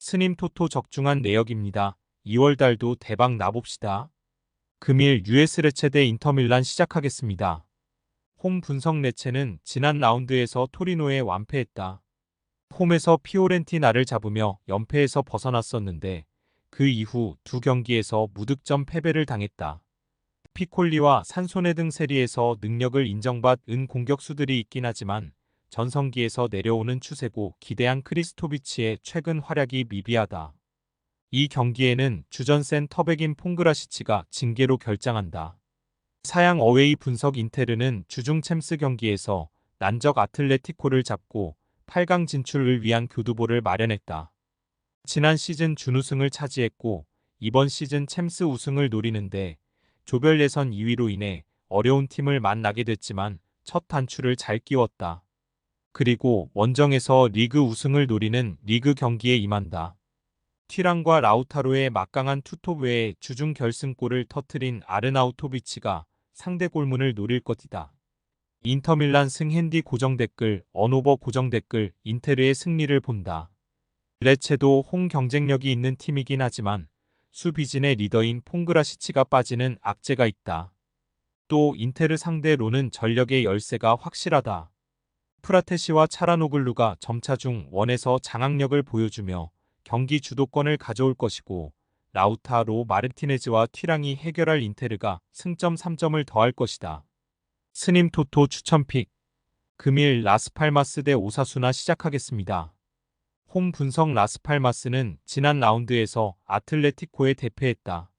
스님 토토 적중한 내역입니다. 2월달도 대박 나봅시다. 금일 US 레체 대 인터밀란 시작하겠습니다. 홈 분석 레체는 지난 라운드에서 토리노에 완패했다. 홈에서 피오렌티나를 잡으며 연패에서 벗어났었는데 그 이후 두 경기에서 무득점 패배를 당했다. 피콜리와 산소네 등 세리에서 능력을 인정받은 공격수들이 있긴 하지만 전성기에서 내려오는 추세고 기대한 크리스토비치의 최근 활약이 미비하다. 이 경기에는 주전 센터백인 퐁그라시치가 징계로 결장한다. 사양 어웨이 분석 인테르는 주중 챔스 경기에서 난적 아틀레티코를 잡고 8강 진출을 위한 교두보를 마련했다. 지난 시즌 준우승을 차지했고 이번 시즌 챔스 우승을 노리는데 조별 예선 2위로 인해 어려운 팀을 만나게 됐지만 첫 단추를 잘 끼웠다. 그리고 원정에서 리그 우승을 노리는 리그 경기에 임한다. 튀랑과 라우타로의 막강한 투톱 외에 주중 결승골을 터트린 아르나우토비치가 상대 골문을 노릴 것이다. 인터밀란 승 핸디 고정 댓글, 언오버 고정 댓글, 인테르의 승리를 본다. 레체도 홈 경쟁력이 있는 팀이긴 하지만 수비진의 리더인 퐁그라시치가 빠지는 악재가 있다. 또 인테르 상대로는 전력의 열세가 확실하다. 프라테시와 차라노글루가 점차 중 원에서 장악력을 보여주며 경기 주도권을 가져올 것이고 라우타로 마르티네즈와 튀랑이 해결할 인테르가 승점 3점을 더할 것이다. 스님 토토 추천픽 금일 라스팔마스 대 오사수나 시작하겠습니다. 홈 분석 라스팔마스는 지난 라운드에서 아틀레티코에 대패했다.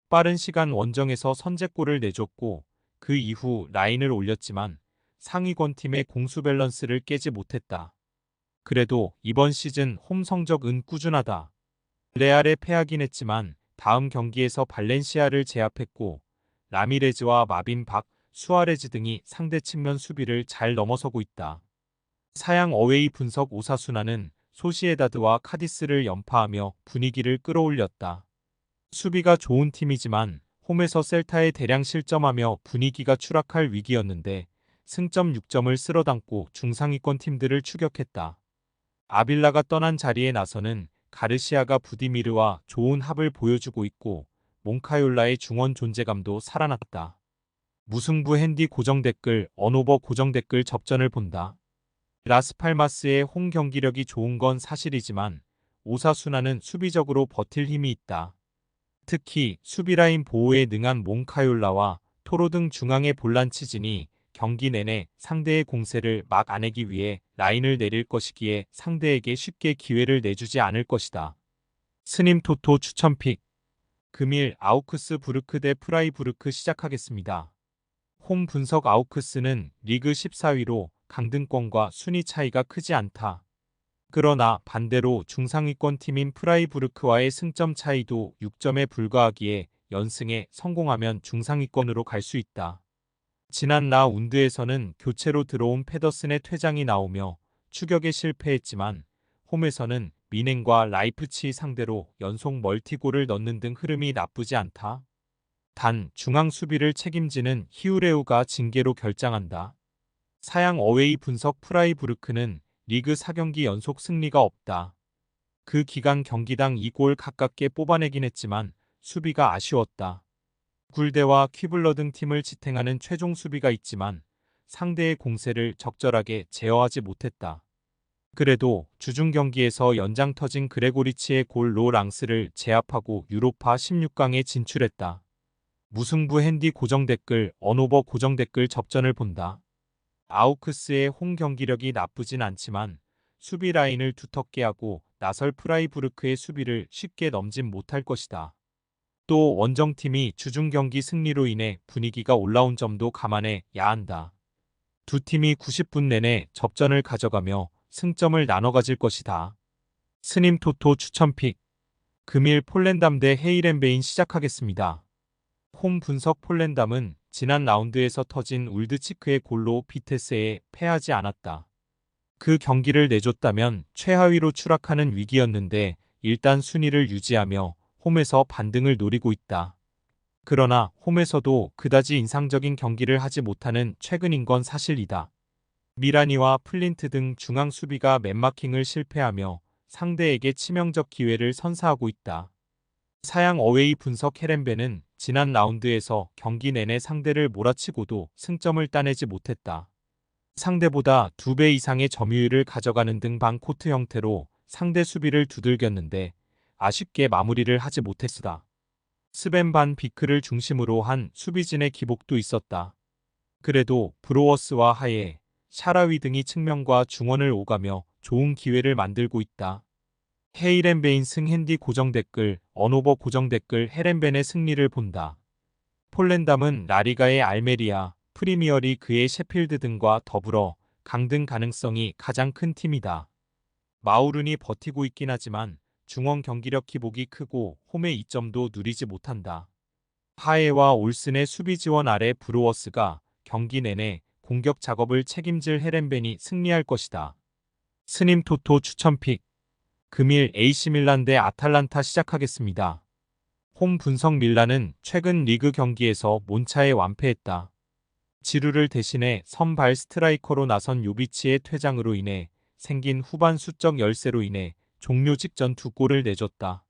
빠른 시간 원정에서 선제골을 내줬고 그 이후 라인을 올렸지만 상위권 팀의 공수 밸런스를 깨지 못했다. 그래도 이번 시즌 홈 성적은 꾸준하다. 레알에 패하긴 했지만 다음 경기에서 발렌시아를 제압했고 라미레즈와 마빈 박, 수아레즈 등이 상대 측면 수비를 잘 넘어서고 있다. 사양 어웨이 분석 오사수나는 소시에다드와 카디스를 연파하며 분위기를 끌어올렸다. 수비가 좋은 팀이지만 홈에서 셀타에 대량 실점하며 분위기가 추락할 위기였는데 승점 6점을 쓸어담고 중상위권 팀들을 추격했다. 아빌라가 떠난 자리에 나서는 가르시아가 부디미르와 좋은 합을 보여주고 있고 몽카yor라의 중원 존재감도 살아났다. 무승부 핸디 고정 댓글, 언오버 고정 댓글 접전을 본다. 라스팔마스의 홈 경기력이 좋은 건 사실이지만 오사수나는 수비적으로 버틸 힘이 있다. 특히 수비라인 보호에 능한 몽카yor라와 토로 등 중앙의 볼란치진이 경기 내내 상대의 공세를 막아내기 위해 라인을 내릴 것이기에 상대에게 쉽게 기회를 내주지 않을 것이다. 스님 토토 추천픽 금일 아우크스 부르크 대 프라이부르크 시작하겠습니다. 홈 분석 아우크스는 리그 14위로 강등권과 순위 차이가 크지 않다. 그러나 반대로 중상위권 팀인 프라이부르크와의 승점 차이도 6점에 불과하기에 연승에 성공하면 중상위권으로 갈 수 있다. 지난 라운드에서는 교체로 들어온 페더슨의 퇴장이 나오며 추격에 실패했지만 홈에서는 미넨과 라이프치 상대로 연속 멀티골을 넣는 등 흐름이 나쁘지 않다. 단 중앙 수비를 책임지는 히우레우가 징계로 결장한다. 사양 어웨이 분석 프라이부르크는 리그 4경기 연속 승리가 없다. 그 기간 경기당 2골 가깝게 뽑아내긴 했지만 수비가 아쉬웠다. 굴대와 퀴블러 등 팀을 지탱하는 최종 수비가 있지만 상대의 공세를 적절하게 제어하지 못했다. 그래도 주중 경기에서 연장 터진 그레고리치의 골 로랑스를 제압하고 유로파 16강에 진출했다. 무승부 핸디 고정 댓글, 언오버 고정 댓글 접전을 본다. 아우크스의 홈 경기력이 나쁘진 않지만 수비 라인을 두텁게 하고 나설 프라이부르크의 수비를 쉽게 넘진 못할 것이다. 또 원정팀이 주중 경기 승리로 인해 분위기가 올라온 점도 감안해야 한다. 두 팀이 90분 내내 접전을 가져가며 승점을 나눠 가질 것이다. 스님 토토 추천픽 금일 폴랜담 대 헤이렌베인 시작하겠습니다. 홈 분석 폴랜담은 지난 라운드에서 터진 울드치크의 골로 비테스에 패하지 않았다. 그 경기를 내줬다면 최하위로 추락하는 위기였는데 일단 순위를 유지하며 홈에서 반등을 노리고 있다. 그러나 홈에서도 그다지 인상적인 경기를 하지 못하는 최근인 건 사실이다. 미라니와 플린트 등 중앙 수비가 맨마킹을 실패하며 상대에게 치명적 기회를 선사하고 있다. 사양 어웨이 분석 헤렌베는 지난 라운드에서 경기 내내 상대를 몰아치고도 승점을 따내지 못했다. 상대보다 2배 이상의 점유율을 가져가는 등 반코트 형태로 상대 수비를 두들겼는데 아쉽게 마무리를 하지 못했다. 스벤 반 비크를 중심으로 한 수비진의 기복도 있었다. 그래도 브로워스와 하예, 샤라위 등이 측면과 중원을 오가며 좋은 기회를 만들고 있다. 헤이렌베인 승 핸디 고정 댓글, 언오버 고정 댓글 헤렌벤의 승리를 본다. 폴렌담은 라리가의 알메리아, 프리미어리그의 셰필드 등과 더불어 강등 가능성이 가장 큰 팀이다. 마우른이 버티고 있긴 하지만 중원 경기력 기복이 크고 홈의 이점도 누리지 못한다. 하에와 올슨의 수비 지원 아래 브루어스가 경기 내내 공격 작업을 책임질 헤렌벤이 승리할 것이다. 스님 토토 추천픽 금일 AC 밀란 대 아탈란타 시작하겠습니다. 홈 분석 밀란은 최근 리그 경기에서 몬차에 완패했다. 지루를 대신해 선발 스트라이커로 나선 요비치의 퇴장으로 인해 생긴 후반 수적 열세로 인해 종료 직전 2골을 내줬다.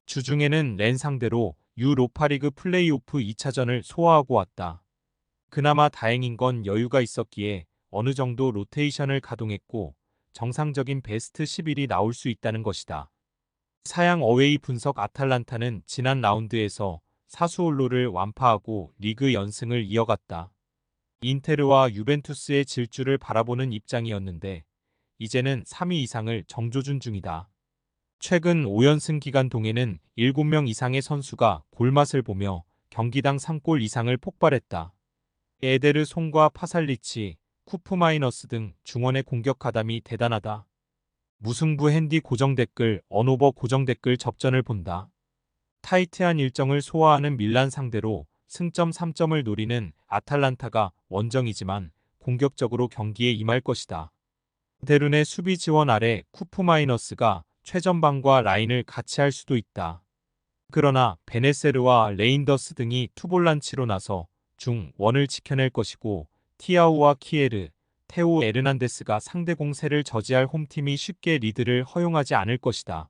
주중에는 렌 상대로 유로파리그 플레이오프 2차전을 소화하고 왔다. 그나마 다행인 건 여유가 있었기에 어느 정도 로테이션을 가동했고 정상적인 베스트 11이 나올 수 있다는 것이다. 사양 어웨이 분석 아탈란타는 지난 라운드에서 사수올로를 완파하고 리그 연승을 이어갔다. 인테르와 유벤투스의 질주를 바라보는 입장이었는데 이제는 3위 이상을 정조준 중이다. 최근 5연승 기간 동에는 7명 이상의 선수가 골맛을 보며 경기당 3골 이상을 폭발했다. 에데르 송과 파살리치, 쿠프마이너스 등 중원의 공격 가담이 대단하다. 무승부 핸디 고정 댓글, 언오버 고정 댓글 접전을 본다. 타이트한 일정을 소화하는 밀란 상대로 승점 3점을 노리는 아탈란타가 원정이지만 공격적으로 경기에 임할 것이다. 데룬의 수비 지원 아래 쿠프마이너스가 최전방과 라인을 같이 할 수도 있다. 그러나 베네세르와 레인더스 등이 투볼란치로 나서 중원을 지켜낼 것이고 티아우와 키에르, 테오 에르난데스가 상대 공세를 저지할 홈팀이 쉽게 리드를 허용하지 않을 것이다.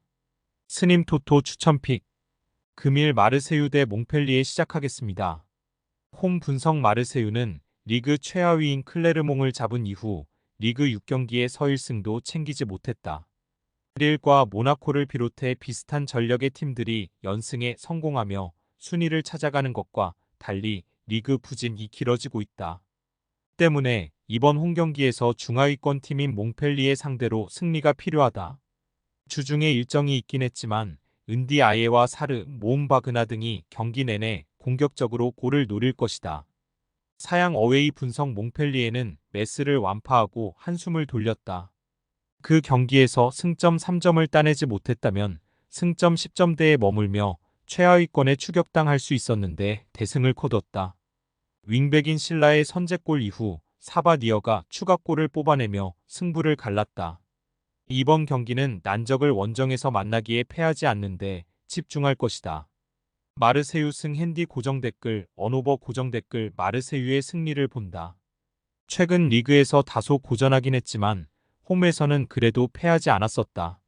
스님 토토 추천픽 금일 마르세유 대 몽펠리에 시작하겠습니다. 홈 분석 마르세유는 리그 최하위인 클레르몽을 잡은 이후 리그 6경기의 서일승도 챙기지 못했다. 릴과 모나코를 비롯해 비슷한 전력의 팀들이 연승에 성공하며 순위를 찾아가는 것과 달리 리그 부진이 길어지고 있다. 때문에 이번 홈경기에서 중하위권 팀인 몽펠리에 상대로 승리가 필요하다. 주중에 일정이 있긴 했지만 은디 아예와 사르, 모음바그나 등이 경기 내내 공격적으로 골을 노릴 것이다. 사양 어웨이 분석 몽펠리에는 메스를 완파하고 한숨을 돌렸다. 그 경기에서 승점 3점을 따내지 못했다면 승점 10점대에 머물며 최하위권에 추격당할 수 있었는데 대승을 거뒀다. 윙백인 신라의 선제골 이후 사바디어가 추가골을 뽑아내며 승부를 갈랐다. 이번 경기는 난적을 원정에서 만나기에 패하지 않는데 집중할 것이다. 마르세유 승 핸디 고정 댓글, 언오버 고정 댓글 마르세유의 승리를 본다. 최근 리그에서 다소 고전하긴 했지만 홈에서는 그래도 패하지 않았었다.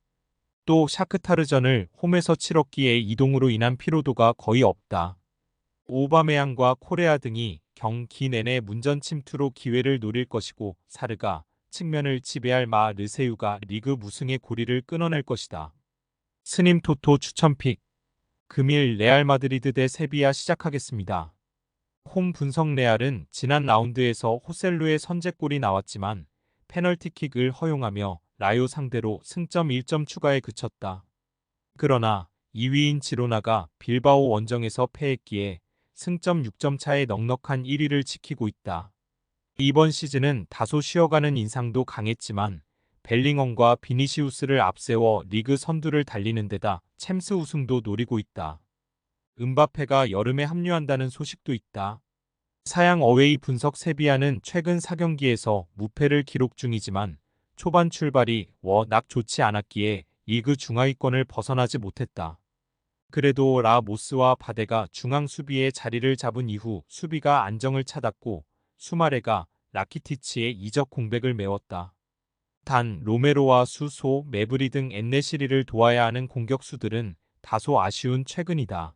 또 샤크타르전을 홈에서 치렀기에 이동으로 인한 피로도가 거의 없다. 오바메양과 코레아 등이 경기 내내 문전 침투로 기회를 노릴 것이고 사르가 측면을 지배할 마르세유가 리그 무승의 고리를 끊어낼 것이다. 스님 토토 추천픽 금일 레알 마드리드 대 세비야 시작하겠습니다. 홈 분석 레알은 지난 라운드에서 호셀루의 선제골이 나왔지만 페널티킥을 허용하며 라요 상대로 승점 1점 추가에 그쳤다. 그러나 2위인 지로나가 빌바오 원정에서 패했기에 승점 6점 차의 넉넉한 1위를 지키고 있다. 이번 시즌은 다소 쉬어가는 인상도 강했지만 벨링엄과 비니시우스를 앞세워 리그 선두를 달리는 데다 챔스 우승도 노리고 있다. 음바페가 여름에 합류한다는 소식도 있다. 사양 어웨이 분석 세비야는 최근 4경기에서 무패를 기록 중이지만 초반 출발이 워낙 좋지 않았기에 리그 중하위권을 벗어나지 못했다. 그래도 라모스와 바데가 중앙 수비의 자리를 잡은 이후 수비가 안정을 찾았고 수마레가 라키티치의 이적 공백을 메웠다. 단 로메로와 수소, 메브리 등 엔네시리를 도와야 하는 공격수들은 다소 아쉬운 최근이다.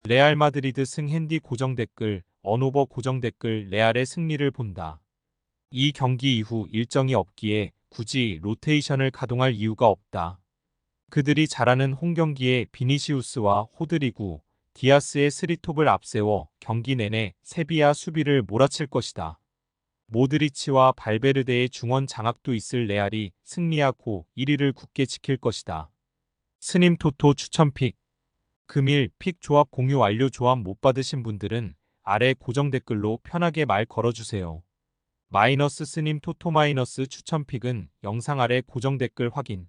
레알 마드리드 승 핸디 고정 댓글, 언오버 고정 댓글 레알의 승리를 본다. 이 경기 이후 일정이 없기에 굳이 로테이션을 가동할 이유가 없다. 그들이 잘하는 홈경기에 비니시우스와 호드리구, 디아스의 스리톱을 앞세워 경기 내내 세비야 수비를 몰아칠 것이다. 모드리치와 발베르데의 중원 장악도 있을 레알이 승리하고 1위를 굳게 지킬 것이다. 스님 토토 추천픽. 금일 픽 조합 공유 완료. 조합 못 받으신 분들은 아래 고정 댓글로 편하게 말 걸어주세요. 마이너스 스님 토토 마이너스 추천픽은 영상 아래 고정 댓글 확인.